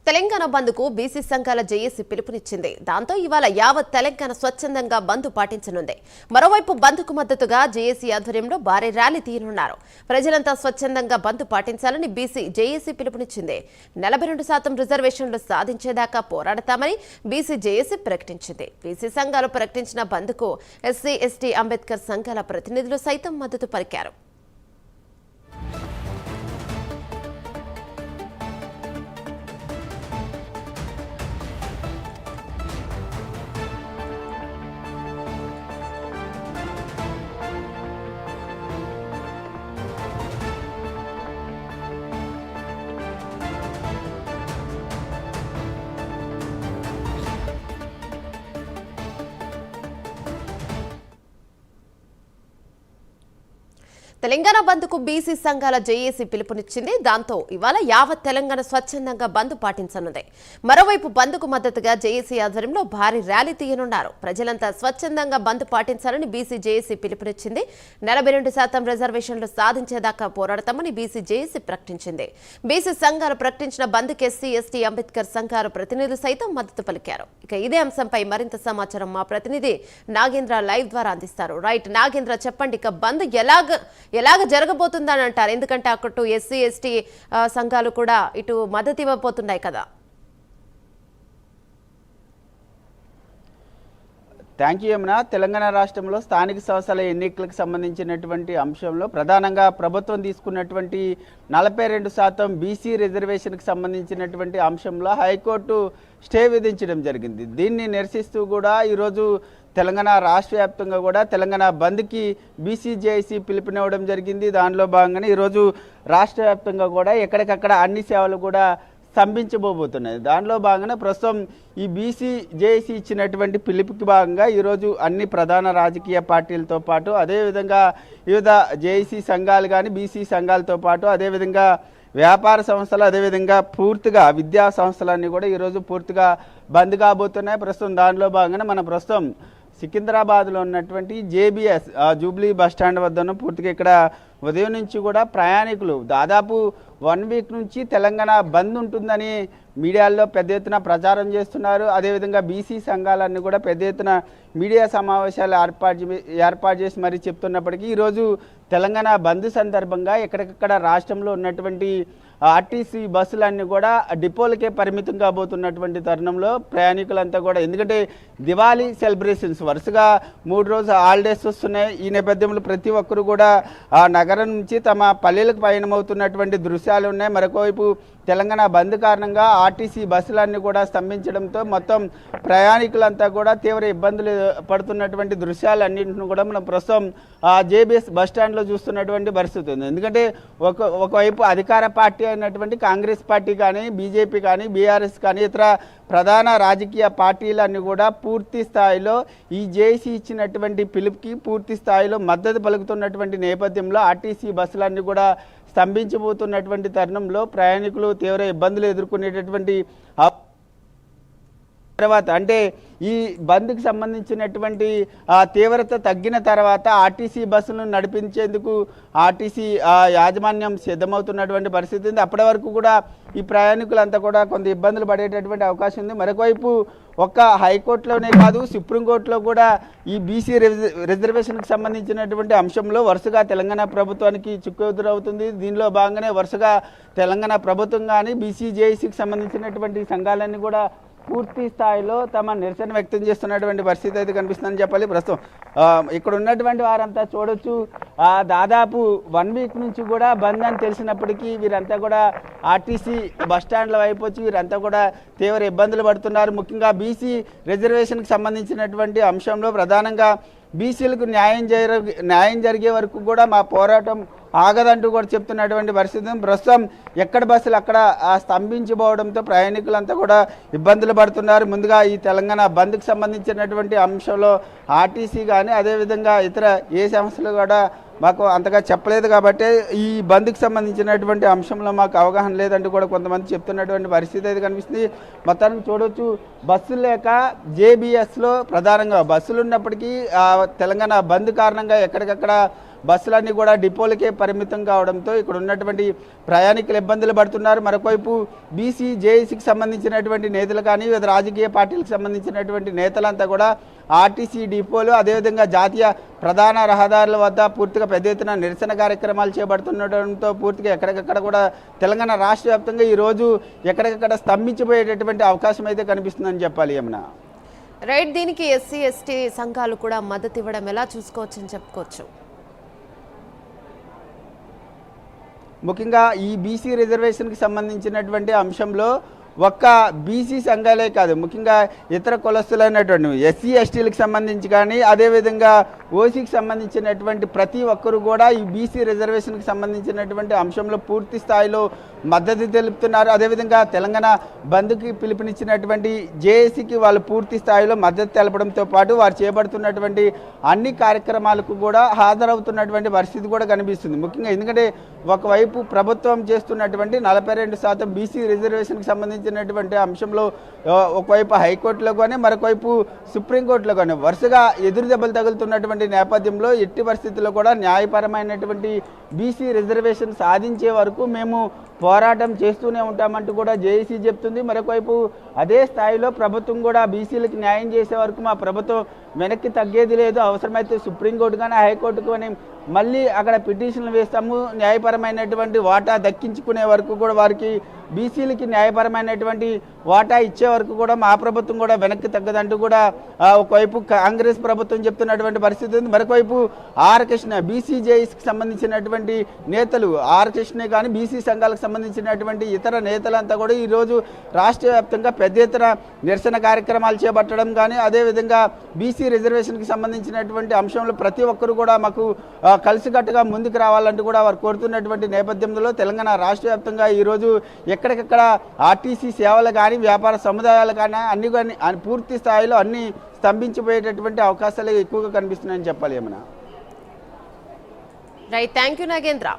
తెలంగాణ బంద్కు బీసీ సంఘాల జేఏసీ పిలుపునిచ్చింది. దాంతో ఇవాళ యావత్ తెలంగాణ స్వచ్ఛందంగా బంద్ పాటించనుంది. మరోవైపు బంద్కు మద్దతుగా జేఏసీ ఆధ్వర్యంలో భారీ ర్యాలీ తీయనున్నారు. ప్రజలంతా స్వచ్ఛందంగా బంద్ పాటించాలని బీసీ జేఏసీ పిలుపునిచ్చింది. 42% రిజర్వేషన్లు సాధించేదాకా పోరాడతామని బీసీ జేఏసీ ప్రకటించింది. బీసీ సంఘాలు ప్రకటించిన బంద్కు ఎస్సీ, ఎస్టీ, అంబేద్కర్ సంఘాల ప్రతినిధులు సైతం మద్దతు పలికారు. తెలంగాణ బంద్కు బీసీ సంఘాల జేఏసీ పిలుపునిచ్చింది. దాంతో ఇవాళ యావత్ తెలంగాణ స్వచ్ఛందంగా బంద్ పాటించనుంది. మరోవైపు బంద్కు మద్దతుగా జేఏసీ ఆధ్వర్యంలో భారీ ర్యాలీ తీయనున్నారు. ప్రజలంతా స్వచ్ఛందంగా బంద్ పాటించాలని బీసీ జేఏసీ పిలుపునిచ్చింది. 42% రిజర్వేషన్లు సాధించేదాకా పోరాడతామని బీసీ జేఏసీ ప్రకటించింది. బీసీ సంఘాలు ప్రకటించిన బంద్కు ఎస్సీ, ఎస్టీ, అంబేద్కర్ సంఘాల ప్రతినిధులు సైతం మద్దతు పలికారు. ఇక ఇదే అంశంపై మరింత సమాచారం మా ప్రతినిధి నాగేంద్ర లైవ్ ద్వారా అందిస్తారు. రైట్ నాగేంద్ర, చెప్పండి, ఇక బంద్ ఎలాగ జరగబోతుందని అంటారు? ఎందుకంటే అక్కడ ఎస్సీ, ఎస్టీ సంఘాలు కూడా ఇటు మద్దతు ఇవ్వబోతున్నాయి కదా. Thank you Yamuna. తెలంగాణ రాష్ట్రంలో స్థానిక సంస్థల ఎన్నికలకు సంబంధించినటువంటి అంశంలో ప్రధానంగా ప్రభుత్వం తీసుకున్నటువంటి 42% బీసీ రిజర్వేషన్కి సంబంధించినటువంటి అంశంలో హైకోర్టు స్టే విధించడం జరిగింది. దీన్ని నిరసిస్తూ కూడా ఈరోజు తెలంగాణ రాష్ట్ర వ్యాప్తంగా కూడా తెలంగాణ బంద్కి బీసీ జేఏసీ పిలుపునివ్వడం జరిగింది. దానిలో భాగంగానే ఈరోజు రాష్ట్ర వ్యాప్తంగా కూడా ఎక్కడికక్కడ అన్ని సేవలు కూడా స్తంభించబోతున్నాయి. దానిలో భాగంగా ప్రస్తుతం ఈ బీసీ జేఏసీ ఇచ్చినటువంటి పిలుపుకి భాగంగా ఈరోజు అన్ని ప్రధాన రాజకీయ పార్టీలతో పాటు అదేవిధంగా వివిధ జేఏసీ సంఘాలు కానీ బీసీ సంఘాలతో పాటు అదేవిధంగా వ్యాపార సంస్థలు అదేవిధంగా పూర్తిగా విద్యా సంస్థలన్నీ కూడా ఈరోజు పూర్తిగా బంద్ కాబోతున్నాయి. ప్రస్తుతం దానిలో భాగంగా మన ప్రస్తుతం సికింద్రాబాద్లో ఉన్నటువంటి జేబీఎస్ జూబ్లీ బస్టాండ్ వద్దను పూర్తిగా ఇక్కడ ఉదయం నుంచి కూడా ప్రయాణికులు దాదాపు 1 వీక్ నుంచి తెలంగాణ బంద్ ఉంటుందని మీడియాల్లో పెద్ద ఎత్తున ప్రచారం చేస్తున్నారు. అదేవిధంగా బీసీ సంఘాలన్నీ కూడా పెద్ద ఎత్తున మీడియా సమావేశాలు ఏర్పాటు చేసి మరీ చెప్తున్నప్పటికీ ఈరోజు తెలంగాణ బంద్ సందర్భంగా ఎక్కడికక్కడ రాష్ట్రంలో ఉన్నటువంటి ఆర్టీసీ బస్సులన్నీ కూడా డిపోలకే పరిమితం కాబోతున్నటువంటి తరుణంలో ప్రయాణికులంతా కూడా, ఎందుకంటే దివాళీ సెలబ్రేషన్స్ వరుసగా 3 రోజులు హాలిడేస్ వస్తున్నాయి. ఈ నేపథ్యంలో ప్రతి ఒక్కరు కూడా ఆ నగరం నుంచి తమ పల్లెలకు పయనమవుతున్నటువంటి దృశ్యాలు ఉన్నాయి. మరొకవైపు తెలంగాణ బంద్ కారణంగా ఆర్టీసీ బస్సులన్నీ కూడా స్తంభించడంతో మొత్తం ప్రయాణికులంతా కూడా తీవ్ర ఇబ్బందులు పడుతున్నటువంటి దృశ్యాలన్నింటిని కూడా మనం ప్రస్తుతం జేబీఎస్ బస్టాండ్లో చూస్తున్నటువంటి పరిస్థితి ఉంది. ఎందుకంటే ఒకవైపు అధికార పార్టీ అయినటువంటి కాంగ్రెస్ పార్టీ కానీ బీజేపీ కానీ బీఆర్ఎస్ కానీ ఇతర ప్రధాన రాజకీయ పార్టీలన్నీ కూడా పూర్తి స్థాయిలో ఈ జేఏసీ ఇచ్చినటువంటి పిలుపుకి పూర్తి స్థాయిలో మద్దతు పలుకుతున్నటువంటి నేపథ్యంలో ఆర్టీసీ బస్సులన్నీ కూడా స్తంభించబోతున్నటువంటి తరుణంలో ప్రయాణికులు తీవ్ర ఇబ్బందులు ఎదుర్కొనేటటువంటి తర్వాత అంటే ఈ బంద్కి సంబంధించినటువంటి తీవ్రత తగ్గిన తర్వాత ఆర్టీసీ బస్సులను నడిపించేందుకు ఆర్టీసీ యాజమాన్యం సిద్ధమవుతున్నటువంటి పరిస్థితి ఉంది. అప్పటి వరకు కూడా ఈ ప్రయాణికులంతా కూడా కొంత ఇబ్బందులు పడేటటువంటి అవకాశం ఉంది. మరొకవైపు ఒక్క హైకోర్టులోనే కాదు సుప్రీంకోర్టులో కూడా ఈ బీసీ రిజర్వేషన్కి సంబంధించినటువంటి అంశంలో వరుసగా తెలంగాణ ప్రభుత్వానికి చిక్కు ఎదురవుతుంది. దీనిలో భాగంగానే వరుసగా తెలంగాణ ప్రభుత్వం కానీ బీసీ జేఏసీకి సంబంధించినటువంటి సంఘాలన్నీ కూడా పూర్తి స్థాయిలో తమ నిరసన వ్యక్తం చేస్తున్నటువంటి పరిస్థితి అయితే కనిపిస్తుందని చెప్పాలి. ప్రస్తుతం ఇక్కడ ఉన్నటువంటి వారంతా చూడొచ్చు, దాదాపు 1 వీక్ నుంచి కూడా బంద్ అని తెలిసినప్పటికీ వీరంతా కూడా ఆర్టీసీ బస్టాండ్ల వైపు వచ్చి వీరంతా కూడా తీవ్ర ఇబ్బందులు పడుతున్నారు. ముఖ్యంగా బీసీ రిజర్వేషన్కి సంబంధించినటువంటి అంశంలో ప్రధానంగా బీసీలకు న్యాయం జరిగే వరకు కూడా మా పోరాటం ఆగదంటూ కూడా చెప్తున్నటువంటి పరిస్థితి. ప్రస్తుతం ఎక్కడ బస్సులు అక్కడ స్తంభించిపోవడంతో ప్రయాణికులంతా కూడా ఇబ్బందులు పడుతున్నారు. ముందుగా ఈ తెలంగాణ బంద్కి సంబంధించినటువంటి అంశంలో ఆర్టీసీ కానీ అదేవిధంగా ఇతర ఏ సంస్థలు కూడా మాకు అంతగా చెప్పలేదు కాబట్టి ఈ బంద్కి సంబంధించినటువంటి అంశంలో మాకు అవగాహన లేదంటూ కూడా కొంతమంది చెప్తున్నటువంటి పరిస్థితి అయితే కనిపిస్తుంది. మొత్తానికి చూడవచ్చు, బస్సులు లేక జేబీఎస్లో ప్రధానంగా బస్సులు ఉన్నప్పటికీ తెలంగాణ బంద్ కారణంగా ఎక్కడికక్కడ బస్సులన్నీ కూడా డిపోలకే పరిమితం కావడంతో ఇక్కడ ఉన్నటువంటి ప్రయాణికులు ఇబ్బందులు పడుతున్నారు. మరొకవైపు బీసీ జేఏసీకి సంబంధించినటువంటి నేతలు కానీ వివిధ రాజకీయ పార్టీలకు సంబంధించినటువంటి నేతలంతా కూడా ఆర్టీసీ డిపోలు అదేవిధంగా జాతీయ ప్రధాన రహదారుల వద్ద పూర్తిగా పెద్ద ఎత్తున నిరసన కార్యక్రమాలు చేపడుతుండటంతో పూర్తిగా ఎక్కడికక్కడ కూడా తెలంగాణ రాష్ట్ర వ్యాప్తంగా ఈరోజు ఎక్కడికక్కడ స్తంభించిపోయేటటువంటి అవకాశం అయితే కనిపిస్తుందని చెప్పాలి. యమున రైట్, దీనికి ఎస్సీ ఎస్టీ సంఘాలు కూడా మద్దతు ఇవ్వడం ఎలా చూసుకోవచ్చు అని చెప్పుకోవచ్చు? ముఖ్యంగా ఈ బీసీ రిజర్వేషన్కి సంబంధించినటువంటి అంశంలో ఒక్క బీసీ సంఘాలే కాదు, ముఖ్యంగా ఇతర కులస్తులైనటువంటి ఎస్సీ ఎస్టీలకు సంబంధించి కానీ అదేవిధంగా ఓసీకి సంబంధించినటువంటి ప్రతి ఒక్కరు కూడా ఈ బీసీ రిజర్వేషన్కి సంబంధించినటువంటి అంశంలో పూర్తి స్థాయిలో మద్దతు తెలుపుతున్నారు. అదేవిధంగా తెలంగాణ బంద్కి పిలుపునిచ్చినటువంటి జేఏసీకి వాళ్ళు పూర్తి స్థాయిలో మద్దతు తెలపడంతో పాటు వారు చేపడుతున్నటువంటి అన్ని కార్యక్రమాలకు కూడా హాజరవుతున్నటువంటి పరిస్థితి కూడా కనిపిస్తుంది. ముఖ్యంగా ఎందుకంటే ఒకవైపు ప్రభుత్వం చేస్తున్నటువంటి 42% బీసీ రిజర్వేషన్కి సంబంధించినటువంటి అంశంలో ఒకవైపు హైకోర్టులో కానీ మరొకవైపు సుప్రీంకోర్టులో కానీ వరుసగా ఎదురు దెబ్బలు తగులుతున్నటువంటి నేపథ్యంలో ఎట్టి పరిస్థితుల్లో కూడా న్యాయపరమైనటువంటి బీసీ రిజర్వేషన్ సాధించే వరకు మేము పోరాటం చేస్తూనే ఉంటామంటూ కూడా జేఏసీ చెప్తుంది. మరొకవైపు అదే స్థాయిలో ప్రభుత్వం కూడా బీసీలకు న్యాయం చేసే వరకు మా ప్రభుత్వం వెనక్కి తగ్గేది లేదు, అవసరమైతే సుప్రీంకోర్టు కానీ హైకోర్టు కానీ మళ్ళీ అక్కడ పిటిషన్లు వేస్తాము, న్యాయపరమైనటువంటి వాటా దక్కించుకునే వరకు కూడా వారికి బీసీలకి న్యాయపరమైనటువంటి వాటా ఇచ్చే వరకు కూడా మా ప్రభుత్వం కూడా వెనక్కి తగ్గదంటూ కూడా ఒకవైపు కాంగ్రెస్ ప్రభుత్వం చెప్తున్నటువంటి పరిస్థితి ఉంది. మరొకవైపు ఆర్ కృష్ణ బీసీ జేఏసీకి సంబంధించినటువంటి నేతలు ఆర్ కృష్ణ కానీ బీసీ సంఘాలకు సంబంధించినటువంటి ఇతర నేతలంతా కూడా ఈరోజు రాష్ట్ర వ్యాప్తంగా పెద్ద ఎత్తున నిరసన కార్యక్రమాలు చేపట్టడం కానీ అదేవిధంగా బీసీ రిజర్వేషన్కి సంబంధించినటువంటి అంశంలో ప్రతి ఒక్కరు కూడా మాకు కలిసికట్టుగా ముందుకు రావాలంటూ కూడా వారు కోరుతున్నటువంటి నేపథ్యంలో తెలంగాణ రాష్ట్ర వ్యాప్తంగా ఈరోజు ఎక్కడికక్కడ ఆర్టీసీ సేవలు కానీ వ్యాపార సముదాయాలు కానీ అన్ని పూర్తి స్థాయిలో అన్ని స్తంభించిపోయేటటువంటి అవకాశాలు ఎక్కువగా కనిపిస్తున్నాయని చెప్పాలి. ఏమన్నా రైట్, థ్యాంక్ యూ నాగేంద్ర.